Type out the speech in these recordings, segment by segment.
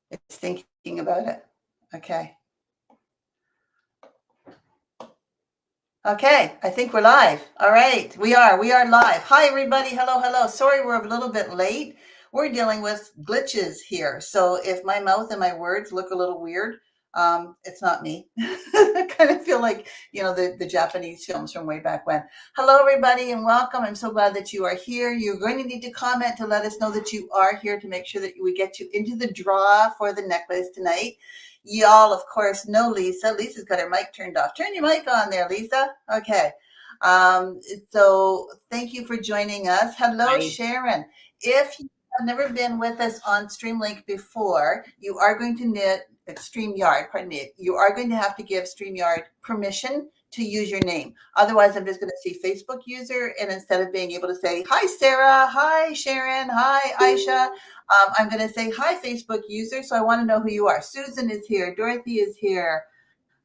It's thinking about it. Okay. Okay, I think we're live. All right, we are live. Hi, everybody. Hello. Sorry, we're a little bit late. We're dealing with glitches here. So if my mouth and my words look a little weird, it's not me. I kind of feel like, the Japanese films from way back when. Hello, everybody, and welcome. I'm so glad that you are here. You're going to need to comment to let us know that you are here to make sure that we get you into the draw for the necklace tonight. Y'all, of course, know Lisa. Lisa's got her mic turned off. Turn your mic on there, Lisa. Okay. So thank you for joining us. Hello, Hi. Sharon. If you have never been with us on StreamLink before, you are going to need StreamYard, pardon me. You are going to have to give StreamYard permission to use your name. Otherwise, I'm just going to see Facebook user, and instead of being able to say, hi, Sarah, hi, Sharon, hi, Aisha, I'm going to say, hi, Facebook user. So I want to know who you are. Susan is here. Dorothy is here.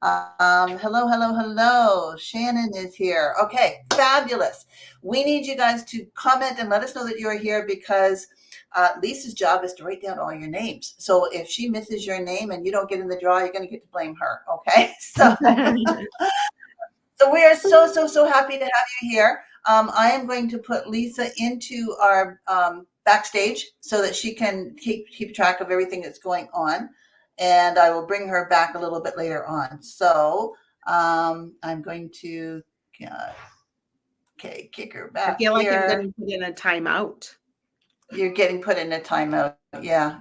Hello. Shannon is here. Okay, fabulous. We need you guys to comment and let us know that you're here because Lisa's job is to write down all your names. So if she misses your name and you don't get in the draw, you're going to get to blame her. Okay, so we are so happy to have you here. I am going to put Lisa into our backstage so that she can keep track of everything that's going on. And I will bring her back a little bit later on. So I'm going to, kick her back. I feel like I'm getting put in a timeout. You're getting put in a timeout. Yeah.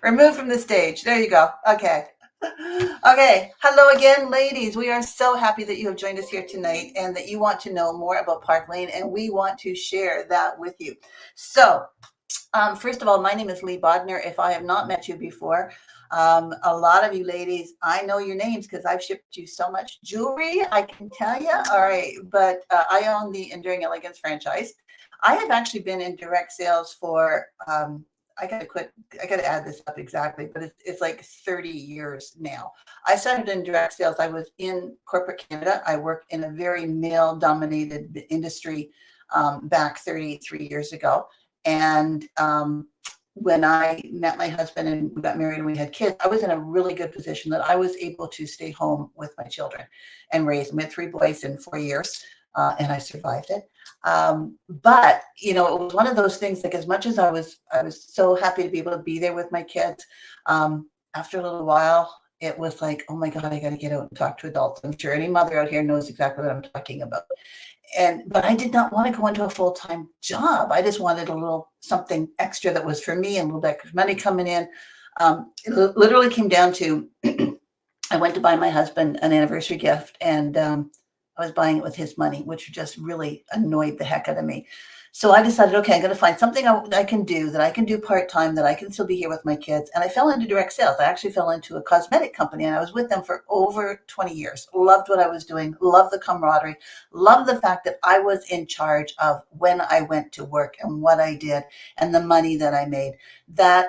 Remove from the stage. There you go. Okay. Okay. Hello again, ladies. We are so happy that you have joined us here tonight and that you want to know more about Park Lane, and we want to share that with you. So, first of all, my name is Lee Bodner. If I have not met you before, a lot of you ladies, I know your names because I've shipped you so much jewelry, I can tell you. All right. But I own the Enduring Elegance franchise. I have actually been in direct sales for, I got to add this up exactly, but it's like 30 years now. I started in direct sales. I was in corporate Canada. I worked in a very male dominated industry back 33 years ago. And when I met my husband and we got married and we had kids, I was in a really good position that I was able to stay home with my children and raise them. We had 3 boys in 4 years, and I survived it. But it was one of those things, like, as much as I was so happy to be able to be there with my kids, after a little while, it was like, oh my God, I got to get out and talk to adults. I'm sure any mother out here knows exactly what I'm talking about. But I did not want to go into a full-time job. I just wanted a little something extra that was for me and a little bit of money coming in. It literally came down to, I went to buy my husband an anniversary gift, and I was buying it with his money, which just really annoyed the heck out of me. So I decided, okay, I'm going to find something I can do part-time, that I can still be here with my kids. And I fell into direct sales. I actually fell into a cosmetic company, and I was with them for over 20 years. Loved what I was doing. Loved the camaraderie. Loved the fact that I was in charge of when I went to work and what I did and the money that I made. That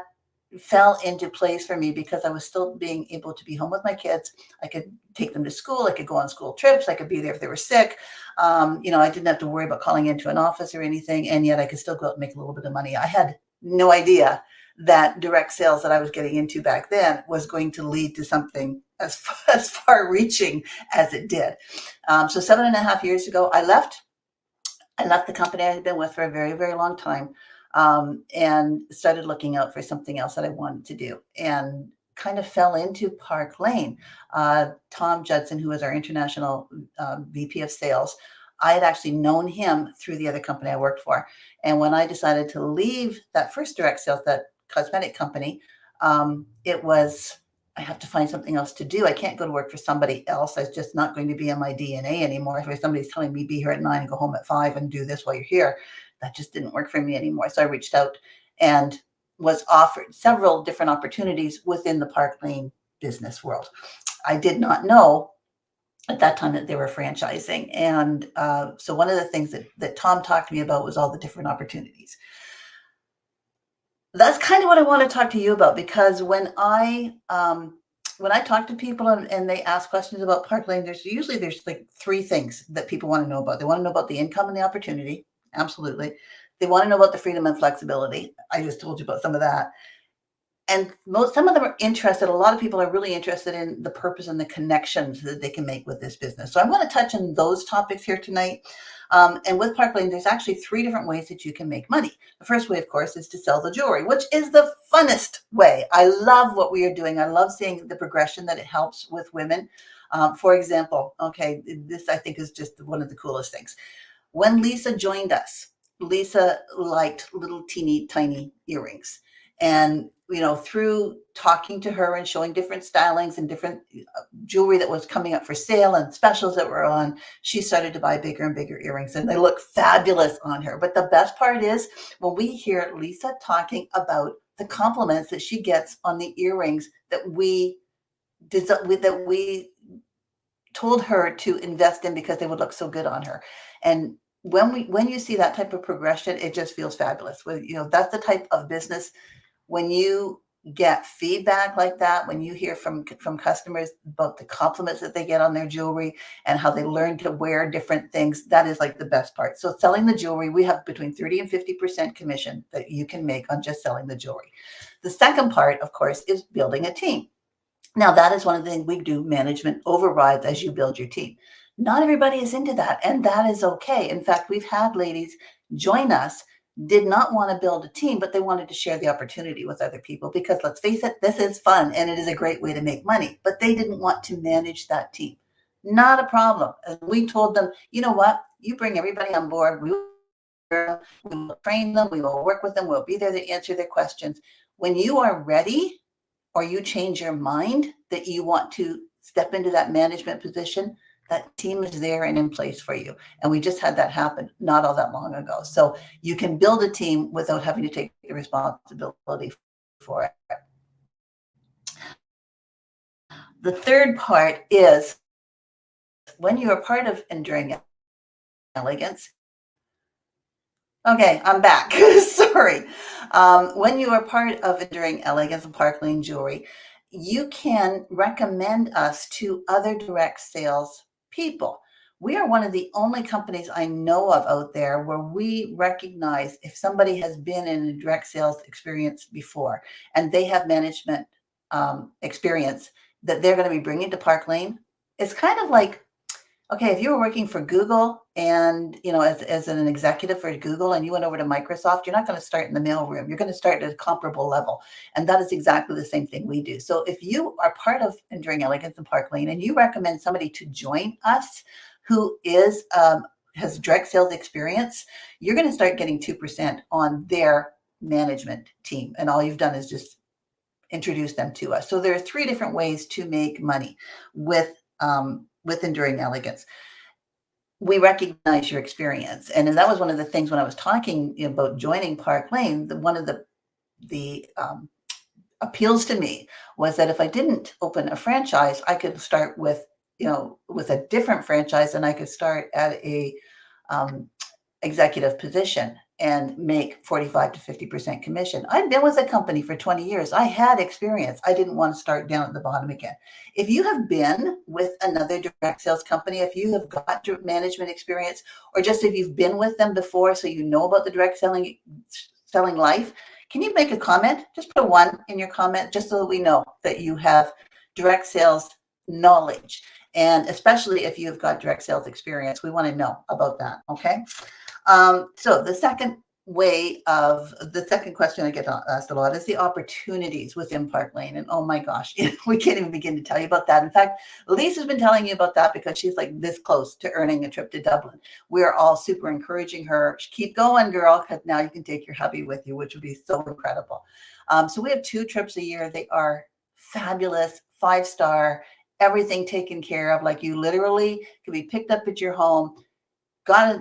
fell into place for me because I was still being able to be home with my kids. I could take them to school. I could go on school trips. I could be there if they were sick. I didn't have to worry about calling into an office or anything. And yet I could still go out and make a little bit of money. I had no idea that direct sales that I was getting into back then was going to lead to something as far reaching as it did. So 7.5 years ago, I left the company I had been with for a very, very long time. And started looking out for something else that I wanted to do, and kind of fell into Park Lane. Tom Judson, who was our international VP of sales, I had actually known him through the other company I worked for. And when I decided to leave that first direct sales, that cosmetic company, it was, I have to find something else to do. I can't go to work for somebody else. It's just not going to be in my DNA anymore. If somebody's telling me be here at 9 and go home at 5 and do this while you're here, that just didn't work for me anymore. So I reached out and was offered several different opportunities within the Park Lane business world. I did not know at that time that they were franchising. And so one of the things that Tom talked to me about was all the different opportunities. That's kind of what I want to talk to you about, because when I talk to people and they ask questions about Park Lane, there's like 3 things that people want to know about. They want to know about the income and the opportunity. Absolutely. They want to know about the freedom and flexibility. I just told you about some of that. And some of them are interested. A lot of people are really interested in the purpose and the connections that they can make with this business. So I'm going to touch on those topics here tonight. And with Park Lane, there's actually 3 different ways that you can make money. The first way, of course, is to sell the jewelry, which is the funnest way. I love what we are doing. I love seeing the progression that it helps with women. For example, okay, this I think is just one of the coolest things. When Lisa joined us, Lisa liked little teeny tiny earrings. And, through talking to her and showing different stylings and different jewelry that was coming up for sale and specials that were on, she started to buy bigger and bigger earrings, and they look fabulous on her. But the best part is when we hear Lisa talking about the compliments that she gets on the earrings that we told her to invest in because they would look so good on her. And when you see that type of progression, it just feels fabulous. That's the type of business. When you get feedback like that, when you hear from customers about the compliments that they get on their jewelry and how they learn to wear different things, that is like the best part. So selling the jewelry, we have between 30 and 50% commission that you can make on just selling the jewelry. The second part, of course, is building a team. Now, that is one of the things we do, management overrides as you build your team. Not everybody is into that, and that is okay. In fact, we've had ladies join us, did not want to build a team, but they wanted to share the opportunity with other people because, let's face it, this is fun and it is a great way to make money, but they didn't want to manage that team. Not a problem. And we told them, you know what? You bring everybody on board. We will train them. We will work with them. We'll be there to answer their questions. When you are ready, or you change your mind that you want to step into that management position, that team is there and in place for you. And we just had that happen not all that long ago. So you can build a team without having to take the responsibility for it. The third part is when you are part of Enduring Elegance. Okay, I'm back. Sorry. When you are part of Enduring Elegance and Park Lane Jewelry, you can recommend us to other direct sales people. We are one of the only companies I know of out there where we recognize if somebody has been in a direct sales experience before and they have management experience that they're going to be bringing to Park Lane. It's kind of like, okay, if you were working for Google and, as an executive for Google and you went over to Microsoft, you're not going to start in the mailroom. You're going to start at a comparable level. And that is exactly the same thing we do. So if you are part of Enduring Elegance and Park Lane and you recommend somebody to join us who has direct sales experience, you're going to start getting 2% on their management team. And all you've done is just introduce them to us. So there are 3 different ways to make money with Enduring Elegance. We recognize your experience. And that was one of the things when I was talking about joining Park Lane, one of the appeals to me was that if I didn't open a franchise, I could start with a different franchise and I could start at a executive position and make 45 to 50% commission. I've been with a company for 20 years. I had experience. I didn't want to start down at the bottom again. If you have been with another direct sales company, if you have got management experience, or just if you've been with them before, so you know about the direct selling life, can you make a comment? Just put a 1 in your comment, just so that we know that you have direct sales knowledge. And especially if you've got direct sales experience, we want to know about that. Okay. So the second question I get asked a lot is the opportunities within Park Lane. And oh my gosh, we can't even begin to tell you about that. In fact, Lisa's been telling you about that because she's like this close to earning a trip to Dublin. We're all super encouraging her. Keep going, girl, because now you can take your hubby with you, which would be so incredible. So we have 2 trips a year. They are fabulous, 5-star, everything taken care of. Like you literally can be picked up at your home,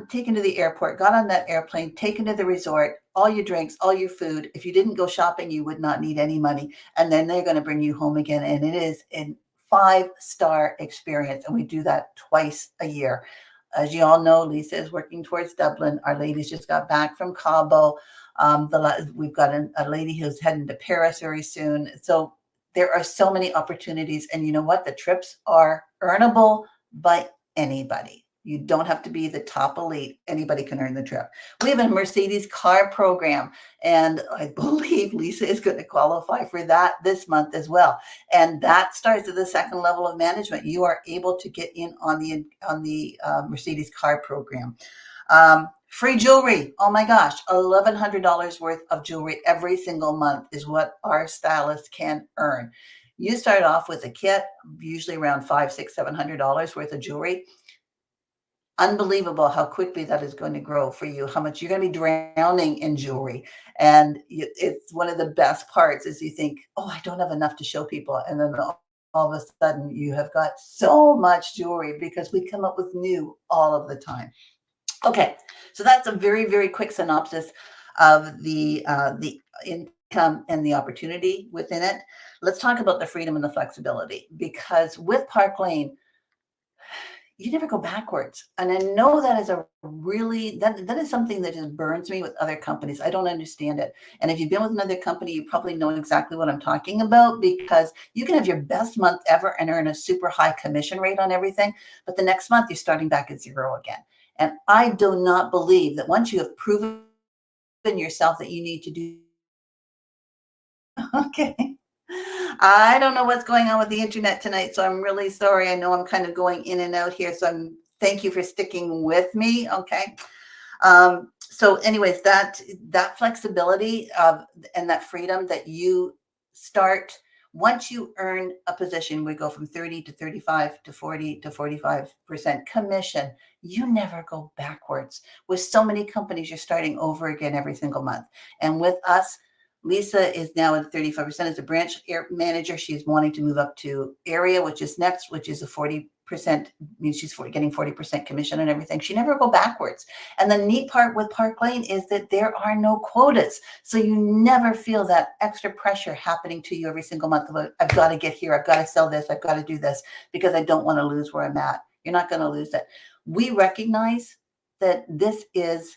taken to the airport, got on that airplane, taken to the resort, all your drinks, all your food. If you didn't go shopping, you would not need any money. And then they're going to bring you home again. And it is a 5-star experience. And we do that twice a year. As you all know, Lisa is working towards Dublin. Our ladies just got back from Cabo. We've got a lady who's heading to Paris very soon. So there are so many opportunities. And you know what? The trips are earnable by anybody. You don't have to be the top elite. Anybody can earn the trip. We have a Mercedes car program, and I believe Lisa is going to qualify for that this month as well. And that starts at the second level of management. You are able to get in on the Mercedes car program. Free jewelry. Oh my gosh, $1,100 worth of jewelry every single month is what our stylists can earn. You start off with a kit, usually around $500, $600, $700 worth of jewelry. Unbelievable how quickly that is going to grow for you, how much you're going to be drowning in jewelry. And it's one of the best parts is you think, oh, I don't have enough to show people. And then all of a sudden you have got so much jewelry because we come up with new all of the time. Okay, so that's a very, very quick synopsis of the income and the opportunity within it. Let's talk about the freedom and the flexibility, because with Park Lane, you never go backwards. And I know that is a really, that is something that just burns me with other companies. I don't understand it. And if you've been with another company, you probably know exactly what I'm talking about, because you can have your best month ever and earn a super high commission rate on everything. But the next month you're starting back at zero again. And I do not believe that once you have proven yourself that you need to do, okay. I don't know what's going on with the internet tonight, so I'm really sorry. I know I'm kind of going in and out here, so thank you for sticking with me. Okay. So anyways, that flexibility and that freedom that you start once you earn a position, we go from 30 to 35 to 40 to 45% commission. You never go backwards. With so many companies, you're starting over again every single month. And with us, Lisa is now at 35% as a branch manager. She's wanting to move up to area, which is next, which is a 40%, means she's getting 40% commission and everything. She never go backwards. And the neat part with Park Lane is that there are no quotas. So you never feel that extra pressure happening to you every single month. I've got to get here. I've got to sell this. I've got to do this because I don't want to lose where I'm at. You're not going to lose it. We recognize that this is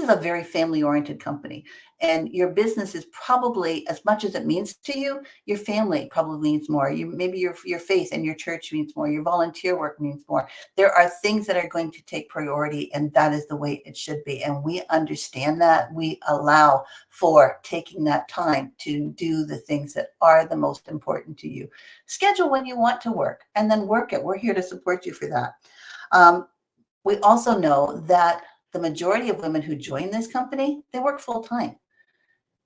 a very family-oriented company, and your business is probably, as much as it means to you, your family probably means more. Maybe your faith and your church means more. Your volunteer work means more. There are things that are going to take priority, and that is the way it should be. And we understand that. We allow for taking that time to do the things that are the most important to you. Schedule when you want to work, and then work it. We're here to support you for that. We also know that the majority of women who join this company, they work full time.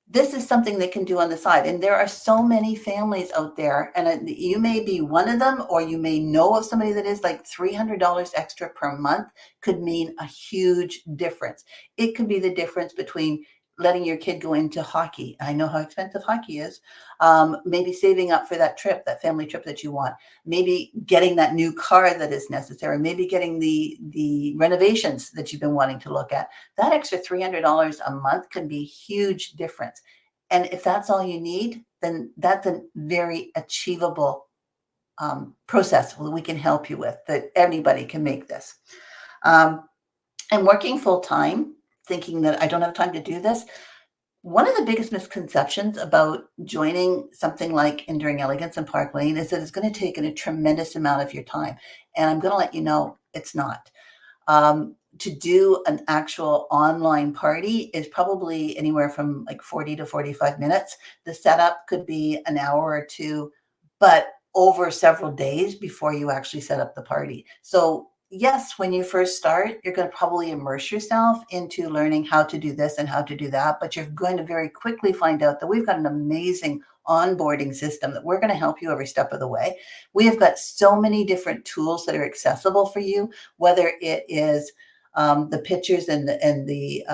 This is something they can do on the side. And there are so many families out there, and you may be one of them, or you may know of somebody that is, like $300 extra per month could mean a huge difference. It could be the difference between letting your kid go into hockey. I know how expensive hockey is. Maybe saving up for that trip, that family trip that you want. Maybe getting that new car that is necessary. Maybe getting the renovations that you've been wanting to look at. That extra $300 a month can be a huge difference. And if that's all you need, then that's a very achievable process that we can help you with, that anybody can make this. And working full time, thinking that I don't have time to do this. One of the biggest misconceptions about joining something like Enduring Elegance and Park Lane is that it's going to take in a tremendous amount of your time. And I'm going to let you know it's not. To do an actual online party is probably anywhere from like 40 to 45 minutes. The setup could be an hour or two, but over several days before you actually set up the party. So yes, when you first start, you're going to probably immerse yourself into learning how to do this and how to do that, but you're going to very quickly find out that we've got an amazing onboarding system that we're going to help you every step of the way. We have got so many different tools that are accessible for you, whether it is the pictures and the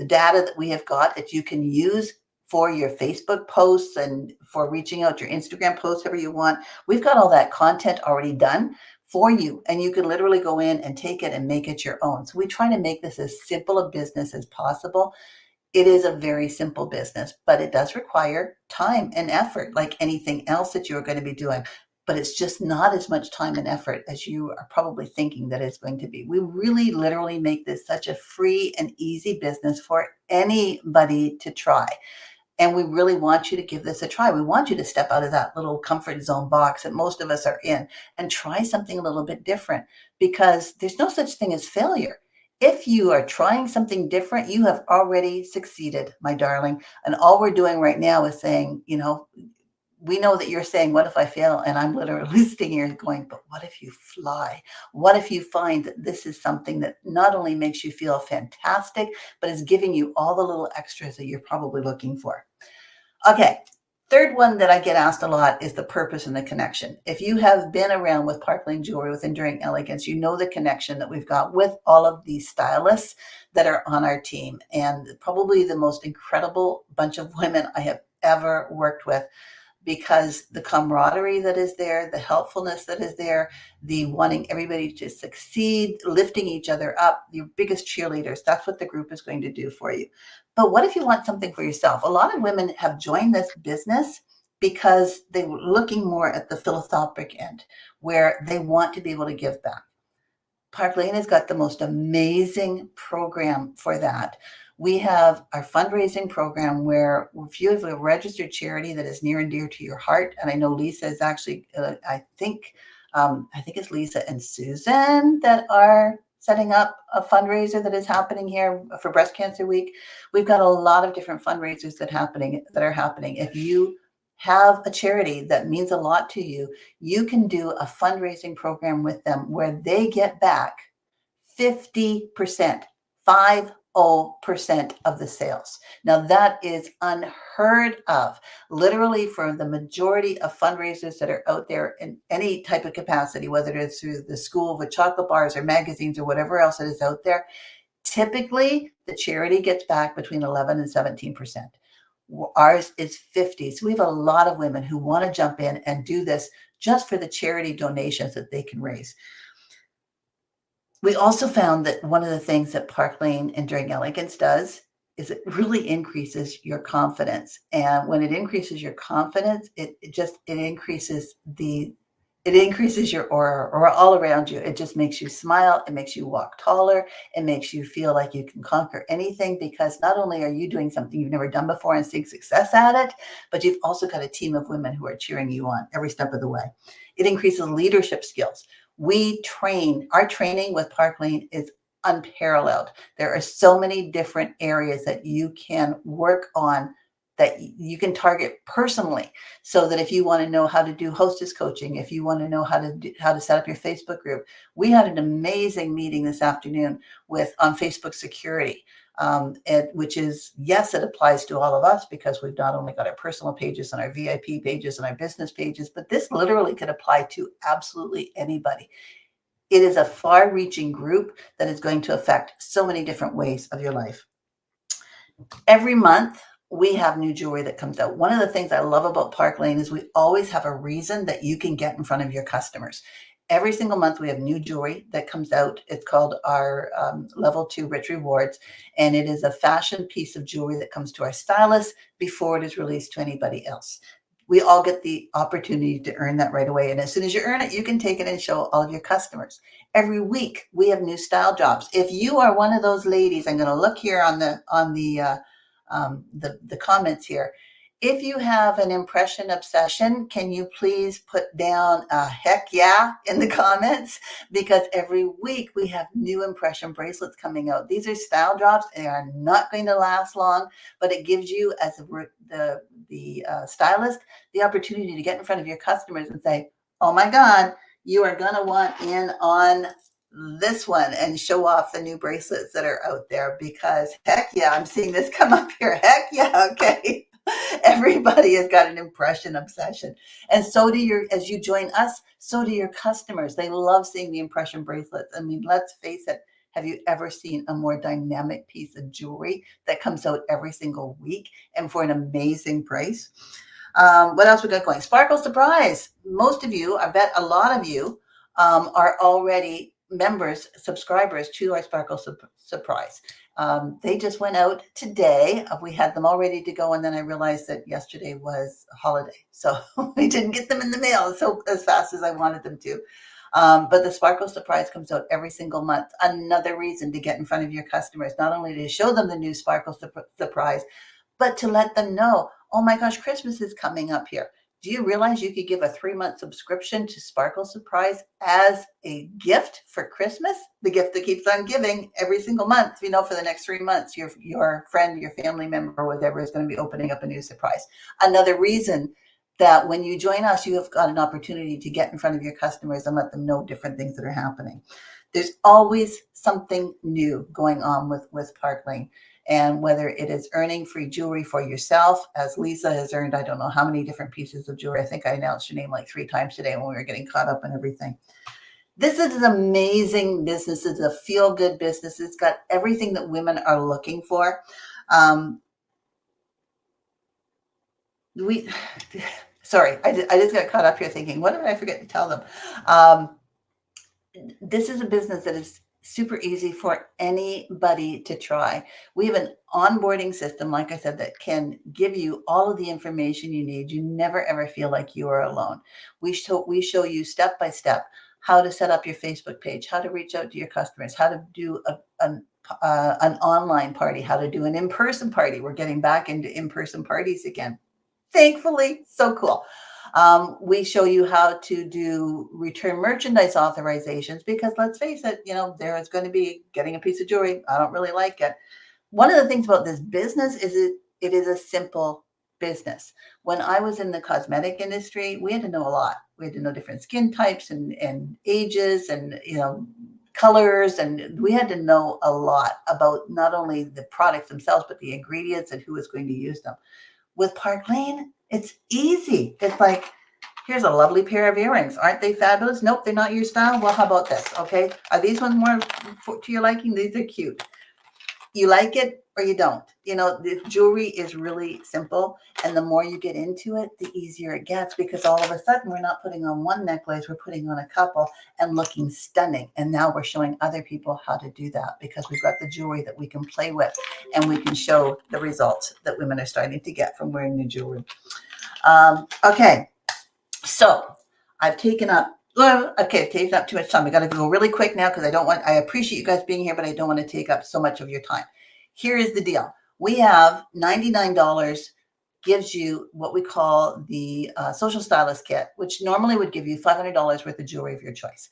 data that we have got that you can use for your Facebook posts and for reaching out your Instagram posts, however you want. We've got all that content already done for you, and you can literally go in and take it and make it your own. So we try to make this as simple a business as possible. It is a very simple business, but it does require time and effort like anything else that you're going to be doing. But it's just not as much time and effort as you are probably thinking that it's going to be. We really literally make this such a free and easy business for anybody to try. And we really want you to give this a try. We want you to step out of that little comfort zone box that most of us are in and try something a little bit different, because there's no such thing as failure. If you are trying something different, you have already succeeded, my darling. And all we're doing right now is saying, we know that you're saying, what if I fail? And I'm literally sitting here going, but what if you fly? What if you find that this is something that not only makes you feel fantastic, but is giving you all the little extras that you're probably looking for? Okay. Third one that I get asked a lot is the purpose and the connection. If you have been around with Park Lane Jewelry, with Enduring Elegance, you know the connection that we've got with all of these stylists that are on our team, and probably the most incredible bunch of women I have ever worked with, because the camaraderie that is there, the helpfulness that is there, the wanting everybody to succeed, lifting each other up, your biggest cheerleaders, that's what the group is going to do for you. But what if you want something for yourself? A lot of women have joined this business because they were looking more at the philanthropic end, where they want to be able to give back. Park Lane has got the most amazing program for that. We have our fundraising program where if you have a registered charity that is near and dear to your heart, and I know Lisa is actually, I think it's Lisa and Susan that are setting up a fundraiser that is happening here for Breast Cancer Week. We've got a lot of different fundraisers that are happening. If you have a charity that means a lot to you, you can do a fundraising program with them where they get back 50%, 50% of the sales. Now that is unheard of. Literally, for the majority of fundraisers that are out there in any type of capacity, whether it's through the school with chocolate bars or magazines or whatever else that is out there, typically the charity gets back between 11 and 17%. Ours is 50. So we have a lot of women who want to jump in and do this just for the charity donations that they can raise. We also found that one of the things that Park Lane Enduring Elegance does is it really increases your confidence. And when it increases your confidence, it increases your aura all around you. It just makes you smile. It makes you walk taller. It makes you feel like you can conquer anything, because not only are you doing something you've never done before and seeing success at it, but you've also got a team of women who are cheering you on every step of the way. It increases leadership skills. Our training with Park Lane is unparalleled. There are so many different areas that you can work on, that you can target personally, so that if you want to know how to do hostess coaching, if you want to know how to set up your Facebook group. We had an amazing meeting this afternoon on Facebook security, which is, yes, it applies to all of us, because we've not only got our personal pages and our VIP pages and our business pages, but this literally could apply to absolutely anybody. It is a far-reaching group that is going to affect so many different ways of your life. Every month, we have new jewelry that comes out. One of the things I love about Park Lane is we always have a reason that you can get in front of your customers. Every single month, we have new jewelry that comes out. It's called our Level 2 Rich Rewards, and it is a fashion piece of jewelry that comes to our stylists before it is released to anybody else. We all get the opportunity to earn that right away. And as soon as you earn it, you can take it and show all of your customers. Every week, we have new style drops. If you are one of those ladies, I'm going to look here on the comments here. If you have an impression obsession, can you please put down a heck yeah in the comments? Because every week we have new impression bracelets coming out. These are style drops. They are not going to last long, but it gives you, as the stylist, the opportunity to get in front of your customers and say, oh my God, you are going to want in on this one, and show off the new bracelets that are out there, because heck yeah, I'm seeing this come up here. Heck yeah. Okay. Everybody has got an impression obsession. And as you join us, so do your customers. They love seeing the impression bracelets. I mean, let's face it. Have you ever seen a more dynamic piece of jewelry that comes out every single week and for an amazing price? What else we got going? Sparkle Surprise. Most of you, I bet a lot of you, are already subscribers to our Sparkle Surprise. They just went out today. We had them all ready to go, and then I realized that yesterday was a holiday, so we didn't get them in the mail as fast as I wanted them to. But the Sparkle Surprise comes out every single month. Another reason to get in front of your customers, not only to show them the new Sparkle Surprise, but to let them know, oh my gosh, Christmas is coming up here. Do you realize you could give a 3-month subscription to Sparkle Surprise as a gift for Christmas? The gift that keeps on giving every single month, for the next 3 months, your friend, your family member, or whatever is going to be opening up a new surprise. Another reason that when you join us, you have got an opportunity to get in front of your customers and let them know different things that are happening. There's always something new going on with Park Lane. And whether it is earning free jewelry for yourself, as Lisa has earned, I don't know how many different pieces of jewelry. I think I announced your name like 3 times today when we were getting caught up in everything. This is an amazing business. It's a feel-good business. It's got everything that women are looking for. Sorry, I just got caught up here thinking, what did I forget to tell them? This is a business that is super easy for anybody to try. We have an onboarding system, like I said, that can give you all of the information you need. You never ever feel like you are alone. We show you step by step how to set up your Facebook page, how to reach out to your customers, how to do an online party, how to do an in-person party. We're getting back into in-person parties again. Thankfully, so cool. We show you how to do return merchandise authorizations because let's face it, there is going to be getting a piece of jewelry. I don't really like it. One of the things about this business is it is a simple business. When I was in the cosmetic industry, we had to know a lot. We had to know different skin types and ages and, colors. And we had to know a lot about not only the products themselves, but the ingredients and who is going to use them. With Park Lane, it's easy. It's like, here's a lovely pair of earrings. Aren't they fabulous? Nope, they're not your style. Well, how about this? Okay. Are these ones more to your liking? These are cute. You like it or you don't. The jewelry is really simple. And the more you get into it, the easier it gets because all of a sudden we're not putting on one necklace, we're putting on a couple and looking stunning. And now we're showing other people how to do that because we've got the jewelry that we can play with and we can show the results that women are starting to get from wearing the jewelry. Okay. So I've taken up too much time. I got to go really quick now because I appreciate you guys being here, but I don't want to take up so much of your time. Here is the deal. We have $99 gives you what we call the social stylist kit, which normally would give you $500 worth of jewelry of your choice.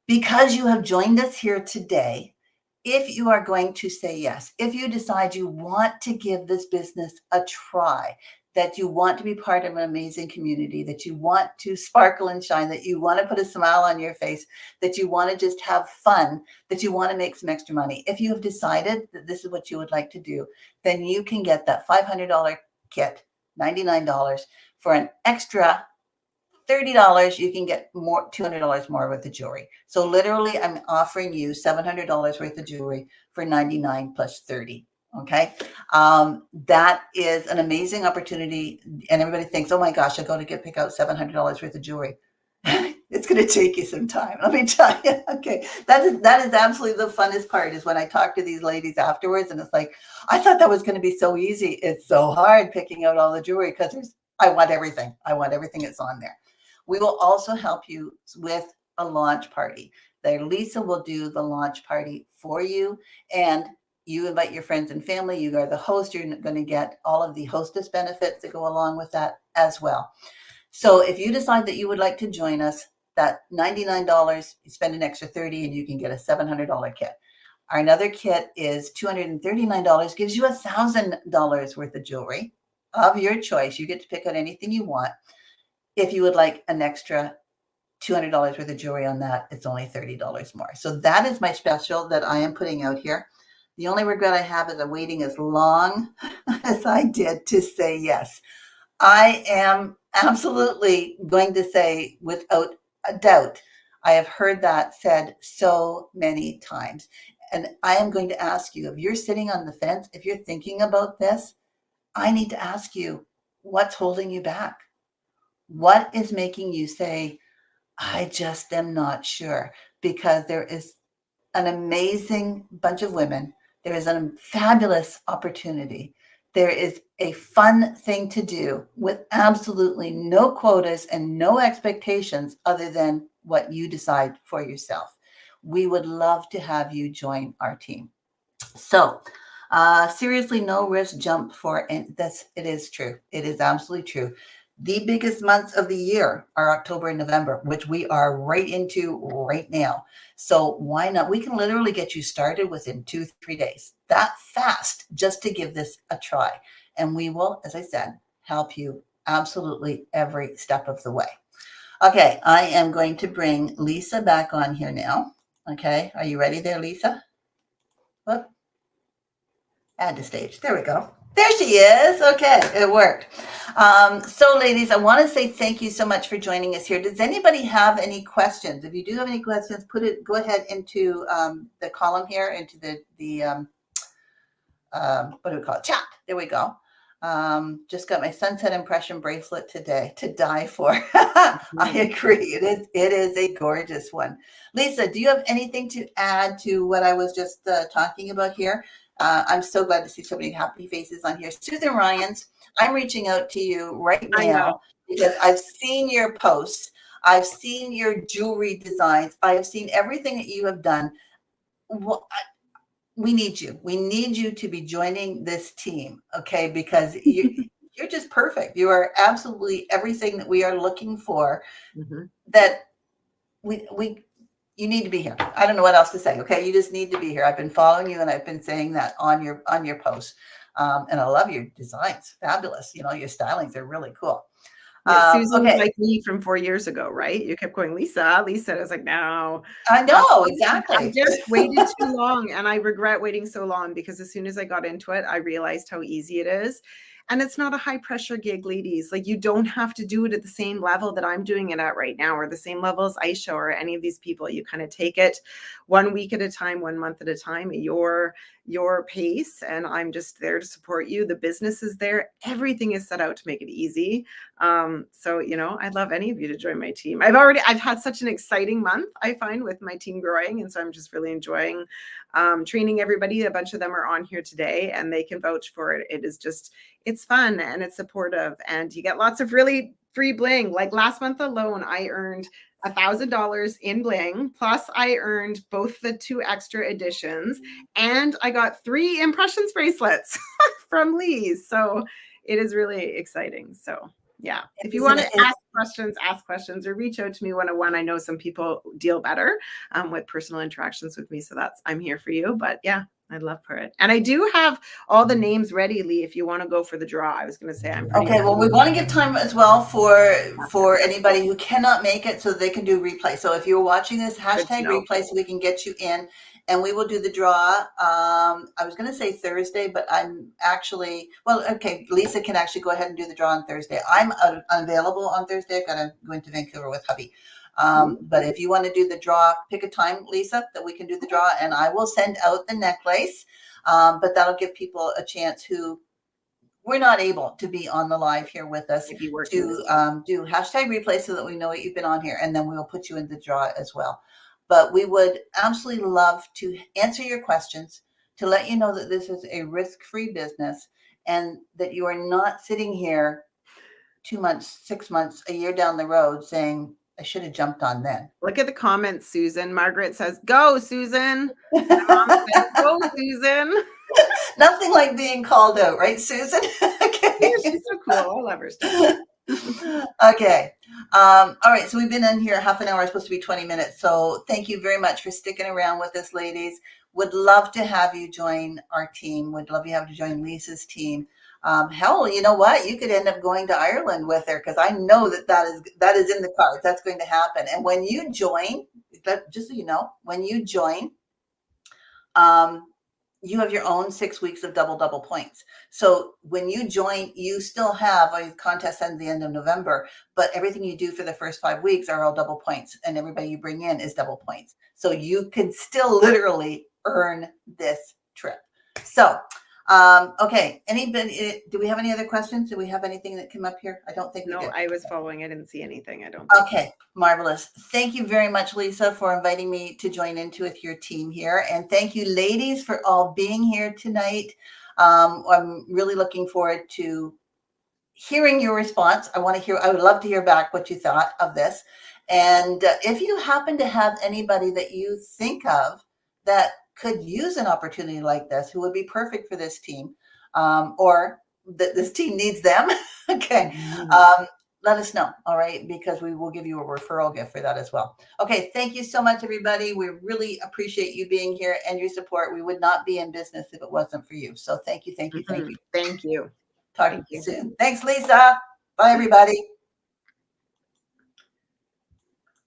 Because you have joined us here today, if you are going to say yes, if you decide you want to give this business a try, that you want to be part of an amazing community, that you want to sparkle and shine, that you want to put a smile on your face, that you want to just have fun, that you want to make some extra money. If you have decided that this is what you would like to do, then you can get that $500 kit, $99, for an extra $30, you can get $200 more worth of jewelry. So literally, I'm offering you $700 worth of jewelry for $99 plus $30. Okay. That is an amazing opportunity. And everybody thinks, oh my gosh, I go to pick out $700 worth of jewelry. It's going to take you some time. Let me tell you. Okay. That is absolutely the funnest part is when I talk to these ladies afterwards and it's like, I thought that was going to be so easy. It's so hard picking out all the jewelry because I want everything. I want everything that's on there. We will also help you with a launch party. Lisa will do the launch party for you and you invite your friends and family. You are the host. You're going to get all of the hostess benefits that go along with that as well. So if you decide that you would like to join us, that $99, you spend an extra $30 and you can get a $700 kit. Our another kit is $239, gives you $1,000 worth of jewelry of your choice. You get to pick out anything you want. If you would like an extra $200 worth of jewelry on that, it's only $30 more. So that is my special that I am putting out here. The only regret I have is I'm waiting as long as I did to say yes. I am absolutely going to say without a doubt, I have heard that said so many times. And I am going to ask you, if you're sitting on the fence, if you're thinking about this, I need to ask you, what's holding you back? What is making you say, I just am not sure? Because there is an amazing bunch of women. There is a fabulous opportunity. There is a fun thing to do with absolutely no quotas and no expectations other than what you decide for yourself. We would love to have you join our team. So Seriously, no risk jump for, and this, it is true. It is absolutely true. The biggest months of the year are October and November, which we are right into right now. So why not? We can literally get you started within 2, 3 days. That fast, just to give this a try. And we will, as I said, help you absolutely every step of the way. Okay, I am going to bring Lisa back on here now. Okay, are you ready there, Lisa? Whoop. Add to stage. There we go. There she is. Okay, it worked. So, ladies, I want to say thank you so much for joining us here. Does anybody have any questions? If you do have any questions, go ahead into the column here, into the what do we call it? Chat. There we go. Just got my sunset impression bracelet today to die for. I agree. It is a gorgeous one. Lisa, do you have anything to add to what I was just talking about here? I'm so glad to see so many happy faces on here. Susan Ryans, I'm reaching out to you right now because I've seen your posts. I've seen your jewelry designs. I have seen everything that you have done. Well, we need you. We need you to be joining this team, okay? Because you're just perfect. You are absolutely everything that we are looking for. That you need to be here. I don't know what else to say. Okay, you just need to be here. I've been following you, and I've been saying that on your posts, and I love your designs. Fabulous. You know, your stylings are really cool. Yeah, Susan was like me from 4 years ago, right? You kept going, Lisa, Lisa. I was like, no. I know, exactly. I just waited too long, and I regret waiting so long because as soon as I got into it, I realized how easy it is. And it's not a high pressure gig, ladies. Like, you don't have to do it at the same level that I'm doing it at right now, or the same level as Aisha or any of these people. You kind of take it 1 week at a time, 1 month at a time, your pace. And I'm just there to support you. The business is there. Everything is set out to make it easy. So, you know, I'd love any of you to join my team. I've had such an exciting month, I find, with my team growing. And so I'm just really enjoying training everybody. A bunch of them are on here today and they can vouch for it. It is just, it's fun and it's supportive and you get lots of really free bling. Like last month alone, I earned $1,000 in bling, plus I earned both the 2 extra editions and I got 3 impressions bracelets from Lee's. So it is really exciting. So yeah, if you want to ask questions or reach out to me one-on-one. I know some people deal better with personal interactions with me. So I'm here for you. But yeah, I'd love for it. And I do have all the names ready, Lee, if you want to go for the draw. I was going to say I'm pretty okay. Well, we want to give time as well for anybody who cannot make it so they can do replay. So if you're watching this, hashtag replay so we can get you in and we will do the draw. I was going to say Thursday, but I'm actually, well, okay, Lisa can actually go ahead and do the draw on Thursday. I'm unavailable on Thursday. I've got to go into Vancouver with hubby. But if you want to do the draw, pick a time, Lisa, that we can do the draw, and I will send out the necklace. But that'll give people a chance who we're not able to be on the live here with us to do hashtag replay so that we know what you've been on here, and then we will put you in the draw as well. But we would absolutely love to answer your questions, to let you know that this is a risk-free business and that you are not sitting here 2 months, 6 months, a year down the road saying, I should have jumped on then. Look at the comments, Susan. Margaret says, go, Susan. My mom says, go, Susan. Nothing like being called out, right, Susan? Okay. Yeah, she's so cool. I love her stuff. Okay. All right. So we've been in here half an hour. It's supposed to be 20 minutes. So thank you very much for sticking around with us, ladies. Would love to have you join our team. Would love you to have to join Lisa's team. Hell, you know what? You could end up going to Ireland with her because I know that is in the cards. That's going to happen. And when you join, just so you know, when you join, you have your own 6 weeks of double points. So when you join, you still have a contest at the end of November, but everything you do for the first 5 weeks are all double points, and everybody you bring in is double points. So you can still literally earn this trip. So, okay. Anybody? Do we have any other questions? Do we have anything that came up here? I don't think we did. No, I was following. I didn't see anything. I don't. Okay, marvelous. Thank you very much, Lisa, for inviting me to join into with your team here. And thank you, ladies, for all being here tonight. I'm really looking forward to hearing your response. I would love to hear back what you thought of this. And if you happen to have anybody that you think of that could use an opportunity like this, who would be perfect for this team, or that this team needs them, okay, let us know, all right? Because we will give you a referral gift for that as well. Okay, thank you so much, everybody. We really appreciate you being here and your support. We would not be in business if it wasn't for you. So thank you, thank you, thank you. Thank you. Talk Thank you. soon. Thanks, Lisa. Bye, everybody.